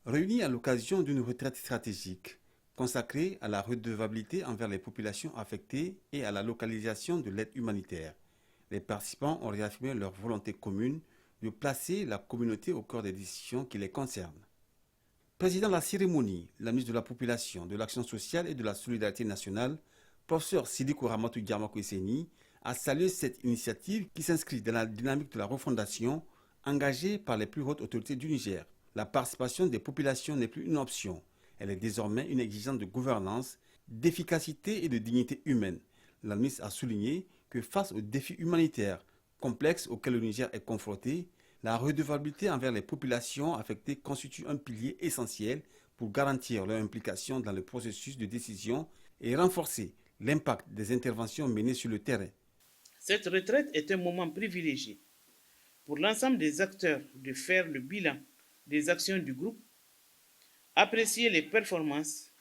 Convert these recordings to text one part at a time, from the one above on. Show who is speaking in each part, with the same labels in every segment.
Speaker 1: Réunis à l'occasion d'une retraite stratégique consacrée à la redevabilité envers les populations affectées et à la localisation de l'aide humanitaire, les participants ont réaffirmé leur volonté commune de placer la communauté au cœur des décisions qui les concernent. Président de la cérémonie, la ministre de la Population, de l'Action sociale et de la solidarité nationale, professeur Sidiko Ramatou Diamako Esseni, a salué cette initiative qui s'inscrit dans la dynamique de la refondation engagée par les plus hautes autorités du Niger. La participation des populations n'est plus une option, elle est désormais une exigence de gouvernance, d'efficacité et de dignité humaine. La ministre a souligné que face aux défis humanitaires complexes auxquels le Niger est confronté, la redevabilité envers les populations affectées constitue un pilier essentiel pour garantir leur implication dans le processus de décision et renforcer l'impact des interventions menées sur le terrain.
Speaker 2: Cette retraite est un moment privilégié pour l'ensemble des acteurs de faire le bilan des actions du groupe, apprécier les performances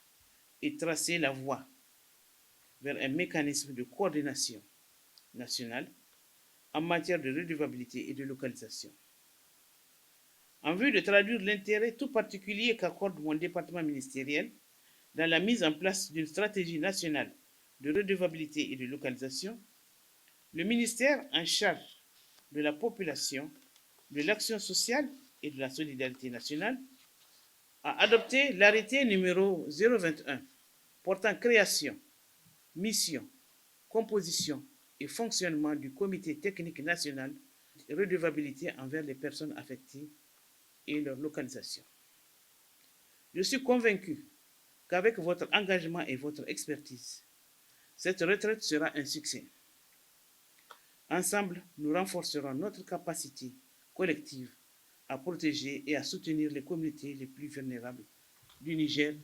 Speaker 2: et tracer la voie vers un mécanisme de coordination nationale en matière de redevabilité et de localisation. En vue de traduire l'intérêt tout particulier qu'accorde mon département ministériel dans la mise en place d'une stratégie nationale de redevabilité et de localisation, le ministère en charge de la population, de l'action sociale et de la solidarité nationale a adopté l'arrêté numéro 021 portant création, mission, composition et fonctionnement du comité technique national de redevabilité envers les personnes affectées et leur localisation. Je suis convaincu qu'avec votre engagement et votre expertise, cette retraite sera un succès. Ensemble, nous renforcerons notre capacité collective à protéger et à soutenir les communautés les plus vulnérables du Niger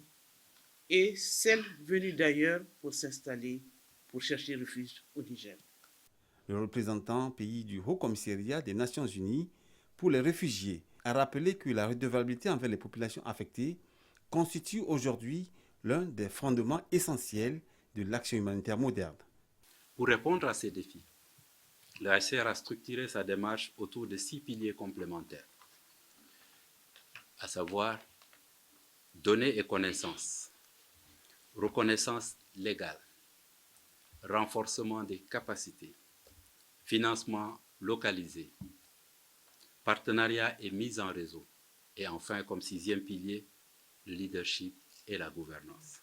Speaker 2: et celles venues d'ailleurs pour s'installer, pour chercher refuge au Niger.
Speaker 1: Le représentant pays du Haut-Commissariat des Nations Unies pour les réfugiés a rappelé que la redevabilité envers les populations affectées constitue aujourd'hui l'un des fondements essentiels de l'action humanitaire moderne.
Speaker 3: Pour répondre à ces défis, le HCR a structuré sa démarche autour de 6 piliers complémentaires, à savoir données et connaissances, reconnaissance légale, renforcement des capacités, financement localisé, partenariat et mise en réseau, et enfin, comme 6e pilier, le leadership et la gouvernance.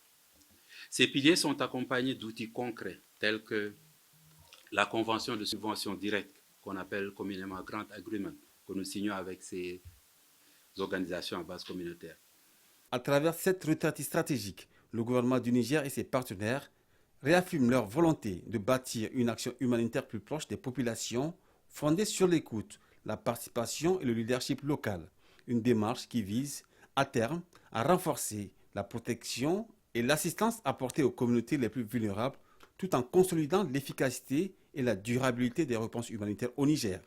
Speaker 3: Ces piliers sont accompagnés d'outils concrets tels que la convention de subvention directe, qu'on appelle communément Grant Agreement, que nous signons avec ces organisations à base communautaire.
Speaker 1: À travers cette retraite stratégique, le gouvernement du Niger et ses partenaires réaffirment leur volonté de bâtir une action humanitaire plus proche des populations, fondée sur l'écoute, la participation et le leadership local. Une démarche qui vise, à terme, à renforcer la protection et l'assistance apportée aux communautés les plus vulnérables, tout en consolidant l'efficacité et la durabilité des réponses humanitaires au Niger.